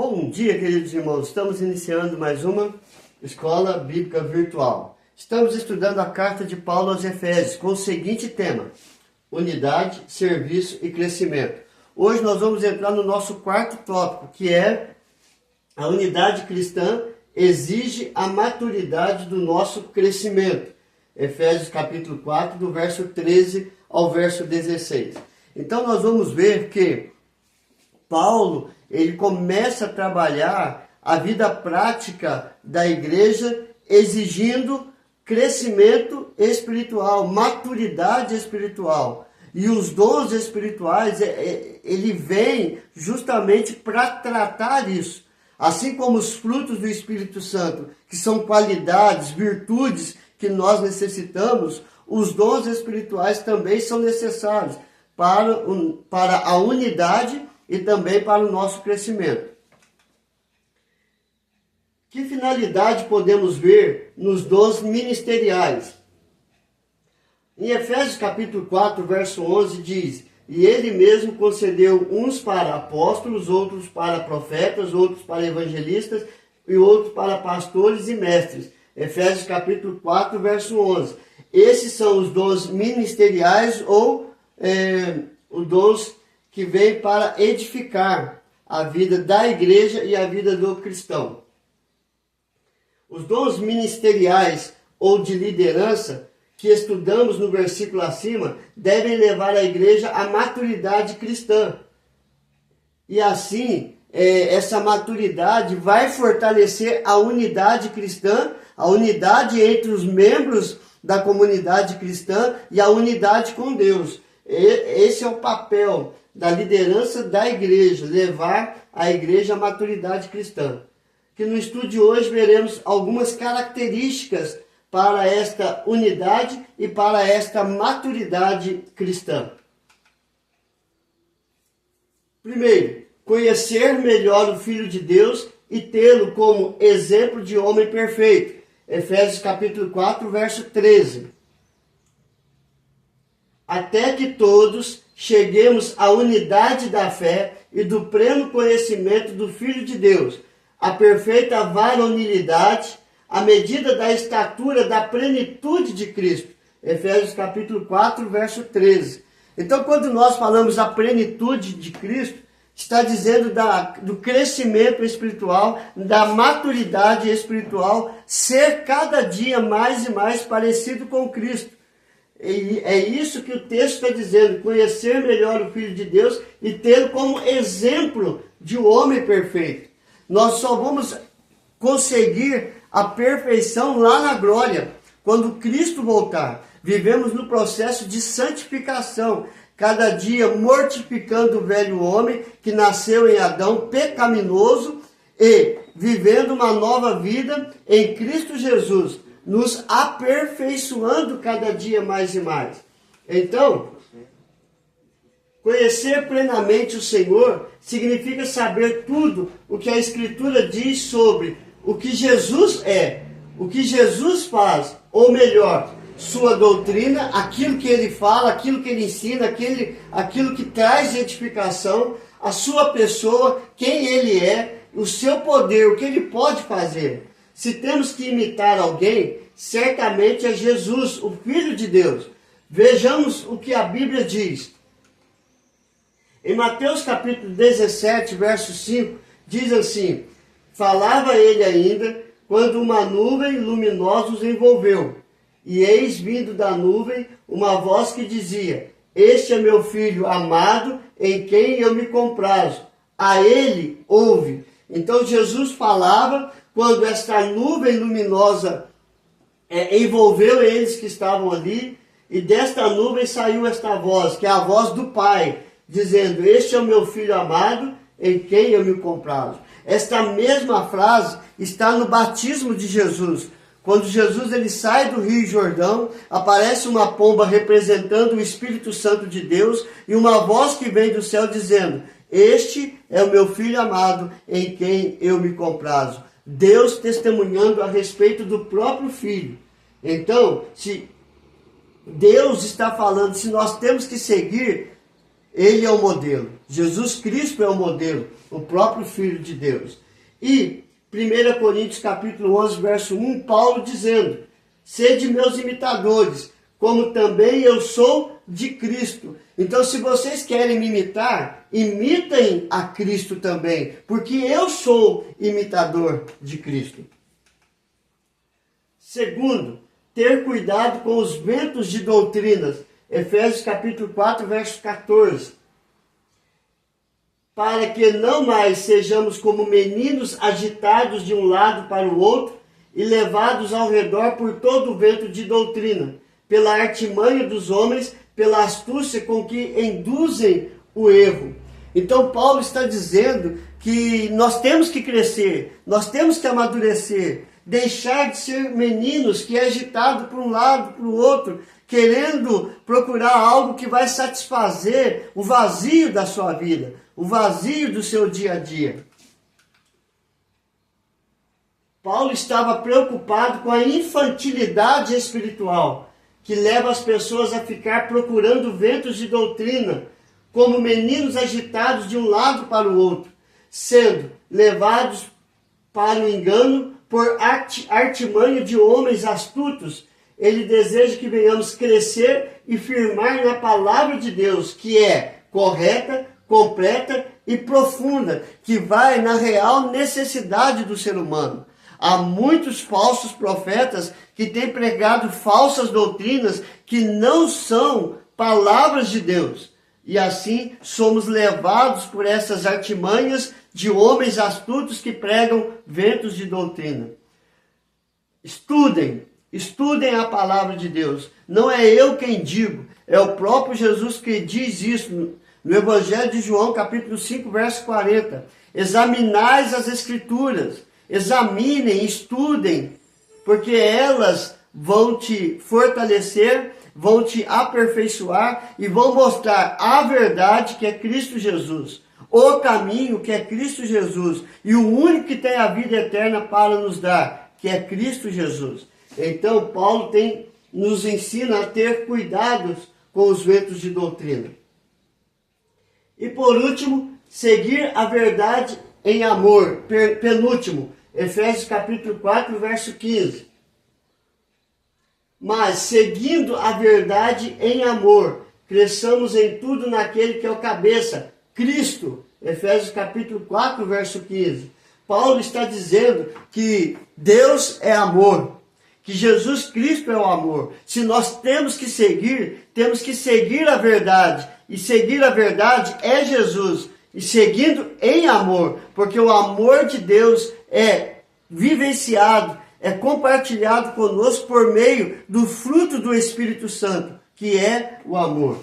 Bom dia, queridos irmãos. Estamos iniciando mais uma escola bíblica virtual. Estamos estudando a carta de Paulo aos Efésios com o seguinte tema: unidade, serviço e crescimento. Hoje nós vamos entrar no nosso quarto tópico, que é a unidade cristã exige a maturidade do nosso crescimento. Efésios capítulo 4, do verso 13 ao verso 16. Então nós vamos ver que Paulo, ele começa a trabalhar a vida prática da igreja, exigindo crescimento espiritual, maturidade espiritual. E os dons espirituais, ele vem justamente para tratar isso. Assim como os frutos do Espírito Santo, que são qualidades, virtudes que nós necessitamos, os dons espirituais também são necessários para a unidade e também para o nosso crescimento. Que finalidade podemos ver nos dons ministeriais? Em Efésios capítulo 4, verso 11 diz: e ele mesmo concedeu uns para apóstolos, outros para profetas, outros para evangelistas e outros para pastores e mestres. Efésios capítulo 4, verso 11. Esses são os dons ministeriais ou os dons que vêm para edificar a vida da igreja e a vida do cristão. Os dons ministeriais ou de liderança que estudamos no versículo acima devem levar a igreja à maturidade cristã. E assim, essa maturidade vai fortalecer a unidade cristã, a unidade entre os membros da comunidade cristã e a unidade com Deus. Esse é o papel da liderança da igreja, levar a igreja à maturidade cristã. Que no estudo de hoje veremos algumas características para esta unidade e para esta maturidade cristã. Primeiro, conhecer melhor o Filho de Deus e tê-lo como exemplo de homem perfeito. Efésios capítulo 4, verso 13. Até que todos cheguemos à unidade da fé e do pleno conhecimento do Filho de Deus, a perfeita varonilidade, à medida da estatura da plenitude de Cristo. Efésios capítulo 4, verso 13. Então, quando nós falamos da plenitude de Cristo, está dizendo do crescimento espiritual, da maturidade espiritual, ser cada dia mais e mais parecido com Cristo. E é isso que o texto está dizendo: conhecer melhor o Filho de Deus e tê-lo como exemplo de um homem perfeito. Nós só vamos conseguir a perfeição lá na glória, quando Cristo voltar. Vivemos no processo de santificação, cada dia mortificando o velho homem que nasceu em Adão pecaminoso e vivendo uma nova vida em Cristo Jesus, nos aperfeiçoando cada dia mais e mais. Então, conhecer plenamente o Senhor significa saber tudo o que a Escritura diz sobre o que Jesus é, o que Jesus faz, ou melhor, sua doutrina, aquilo que ele fala, aquilo que ele ensina, aquilo que traz edificação, a sua pessoa, quem ele é, o seu poder, o que ele pode fazer. Se temos que imitar alguém, certamente é Jesus, o Filho de Deus. Vejamos o que a Bíblia diz. Em Mateus capítulo 17, verso 5, diz assim: falava ele ainda, quando uma nuvem luminosa os envolveu. E eis vindo da nuvem uma voz que dizia: este é meu filho amado, em quem eu me comprazo. A ele ouve. Então Jesus falava quando esta nuvem luminosa envolveu eles que estavam ali. E desta nuvem saiu esta voz, que é a voz do Pai, dizendo: este é o meu filho amado, em quem eu me comprazo. Esta mesma frase está no batismo de Jesus. Quando Jesus ele sai do Rio Jordão, aparece uma pomba representando o Espírito Santo de Deus e uma voz que vem do céu dizendo: este é o meu filho amado, em quem eu me comprazo. Deus testemunhando a respeito do próprio Filho. Então, se Deus está falando, se nós temos que seguir, Ele é o modelo. Jesus Cristo é o modelo, o próprio Filho de Deus. E 1 Coríntios capítulo 11, verso 1, Paulo dizendo: sede meus imitadores, como também eu sou de Cristo. Então, se vocês querem me imitar, imitem a Cristo também, porque eu sou imitador de Cristo. Segundo, ter cuidado com os ventos de doutrinas. Efésios capítulo 4, verso 14. Para que não mais sejamos como meninos agitados de um lado para o outro e levados ao redor por todo o vento de doutrina, pela artimanha dos homens, pela astúcia com que induzem o erro. Então Paulo está dizendo que nós temos que crescer, nós temos que amadurecer, deixar de ser meninos que é agitado para um lado, para o outro, querendo procurar algo que vai satisfazer o vazio da sua vida, o vazio do seu dia a dia. Paulo estava preocupado com a infantilidade espiritual, que leva as pessoas a ficar procurando ventos de doutrina, como meninos agitados de um lado para o outro, sendo levados para o engano por artimanha de homens astutos. Ele deseja que venhamos crescer e firmar na palavra de Deus, que é correta, completa e profunda, que vai na real necessidade do ser humano. Há muitos falsos profetas que têm pregado falsas doutrinas que não são palavras de Deus. E assim somos levados por essas artimanhas de homens astutos que pregam ventos de doutrina. Estudem a palavra de Deus. Não é eu quem digo, é o próprio Jesus que diz isso no Evangelho de João, capítulo 5, verso 40. Examinais as Escrituras, examinem, estudem, porque elas vão te fortalecer, vão te aperfeiçoar e vão mostrar a verdade, que é Cristo Jesus, o caminho, que é Cristo Jesus, e o único que tem a vida eterna para nos dar, que é Cristo Jesus. Então Paulo nos ensina a ter cuidados com os ventos de doutrina. E por último, seguir a verdade em amor. Penúltimo, Efésios capítulo 4, verso 15. Mas, seguindo a verdade em amor, cresçamos em tudo naquele que é o cabeça, Cristo. Efésios capítulo 4, verso 15. Paulo está dizendo que Deus é amor, que Jesus Cristo é o amor. Se nós temos que seguir a verdade. E seguir a verdade é Jesus. E seguindo em amor, porque o amor de Deus é vivenciado, é compartilhado conosco por meio do fruto do Espírito Santo, que é o amor.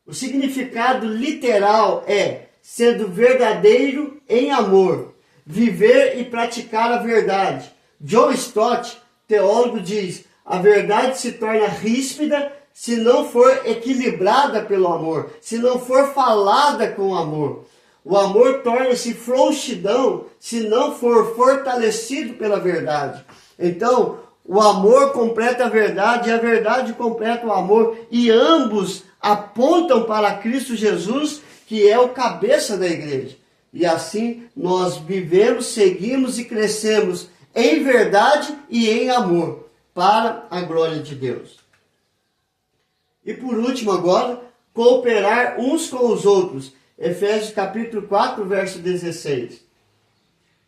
O significado literal é sendo verdadeiro em amor, viver e praticar a verdade. John Stott, teólogo, diz: a verdade se torna ríspida se não for equilibrada pelo amor, se não for falada com amor. O amor torna-se frouxidão se não for fortalecido pela verdade. Então, o amor completa a verdade e a verdade completa o amor, e ambos apontam para Cristo Jesus, que é o cabeça da igreja. E assim nós vivemos, seguimos e crescemos em verdade e em amor, para a glória de Deus. E por último agora, cooperar uns com os outros. Efésios capítulo 4, verso 16.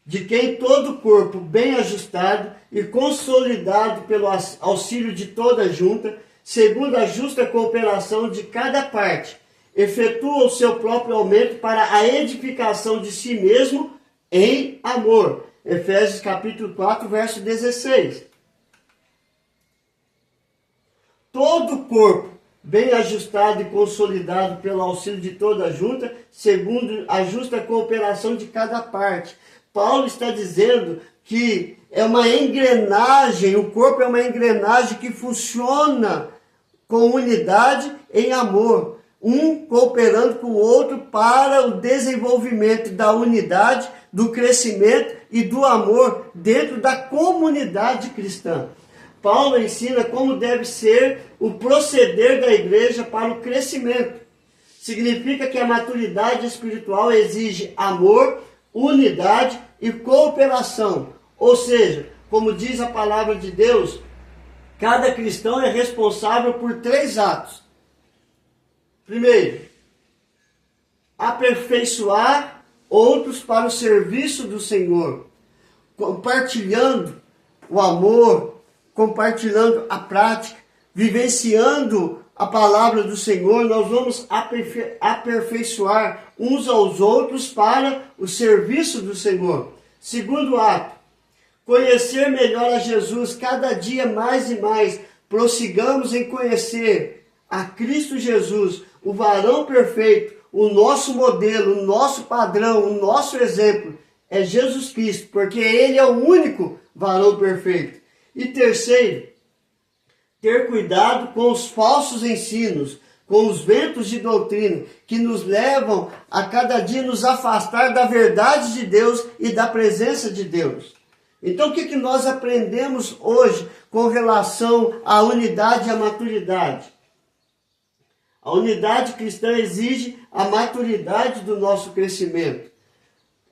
De quem todo o corpo bem ajustado e consolidado pelo auxílio de toda a junta, segundo a justa cooperação de cada parte, efetua o seu próprio aumento para a edificação de si mesmo em amor. Efésios capítulo 4, verso 16. Todo o corpo bem ajustado e consolidado pelo auxílio de toda a junta, segundo a justa cooperação de cada parte. Paulo está dizendo que é uma engrenagem, o corpo é uma engrenagem que funciona com unidade em amor, um cooperando com o outro para o desenvolvimento da unidade, do crescimento e do amor dentro da comunidade cristã. Paulo ensina como deve ser o proceder da igreja para o crescimento. Significa que a maturidade espiritual exige amor, unidade e cooperação. Ou seja, como diz a palavra de Deus, cada cristão é responsável por 3 atos. Primeiro, aperfeiçoar outros para o serviço do Senhor, compartilhando o amor, compartilhando a prática, vivenciando a palavra do Senhor. Nós vamos aperfeiçoar uns aos outros para o serviço do Senhor. Segundo ato, conhecer melhor a Jesus cada dia mais e mais. Prossigamos em conhecer a Cristo Jesus, o varão perfeito, o nosso modelo, o nosso padrão, o nosso exemplo é Jesus Cristo, porque Ele é o único varão perfeito. E terceiro, ter cuidado com os falsos ensinos, com os ventos de doutrina, que nos levam a cada dia nos afastar da verdade de Deus e da presença de Deus. Então o que nós aprendemos hoje com relação à unidade e à maturidade? A unidade cristã exige a maturidade do nosso crescimento.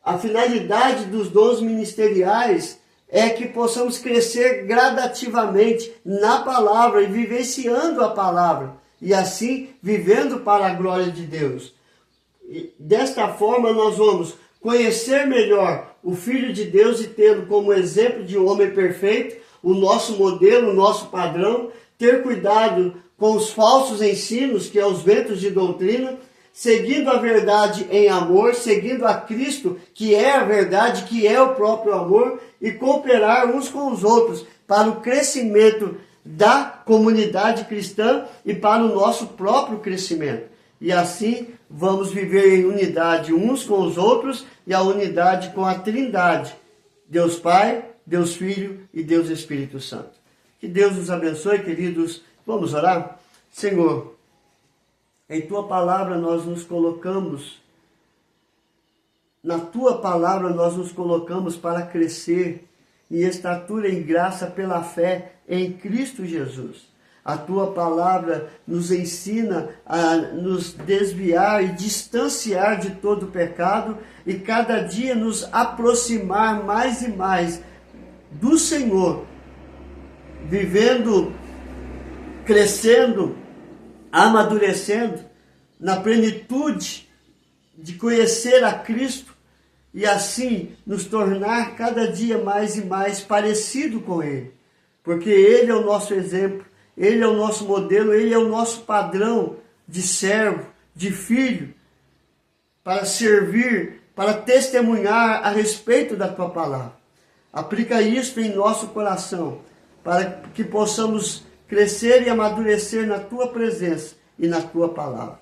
A finalidade dos dons ministeriais é que possamos crescer gradativamente na palavra e vivenciando a palavra, e assim vivendo para a glória de Deus. E desta forma nós vamos conhecer melhor o Filho de Deus e tê-lo como exemplo de um homem perfeito, o nosso modelo, o nosso padrão, ter cuidado com os falsos ensinos, que é os ventos de doutrina, seguindo a verdade em amor, seguindo a Cristo, que é a verdade, que é o próprio amor, e cooperar uns com os outros para o crescimento da comunidade cristã e para o nosso próprio crescimento. E assim vamos viver em unidade uns com os outros e a unidade com a Trindade, Deus Pai, Deus Filho e Deus Espírito Santo. Que Deus nos abençoe, queridos. Vamos orar? Senhor, em Tua palavra nós nos colocamos, na Tua palavra nós nos colocamos para crescer em estatura e em graça pela fé em Cristo Jesus. A Tua palavra nos ensina a nos desviar e distanciar de todo pecado e cada dia nos aproximar mais e mais do Senhor, vivendo, crescendo, amadurecendo na plenitude de conhecer a Cristo e assim nos tornar cada dia mais e mais parecido com Ele, porque Ele é o nosso exemplo, Ele é o nosso modelo, Ele é o nosso padrão de servo, de filho, para servir, para testemunhar a respeito da Tua palavra. Aplica isso em nosso coração, para que possamos crescer e amadurecer na Tua presença e na Tua palavra.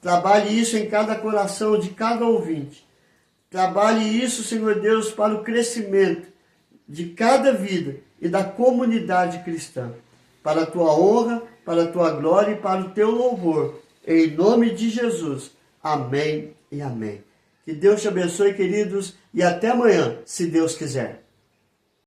Trabalhe isso em cada coração de cada ouvinte. Trabalhe isso, Senhor Deus, para o crescimento de cada vida e da comunidade cristã. Para a Tua honra, para a Tua glória e para o Teu louvor. Em nome de Jesus. Amém e amém. Que Deus te abençoe, queridos, e até amanhã, se Deus quiser.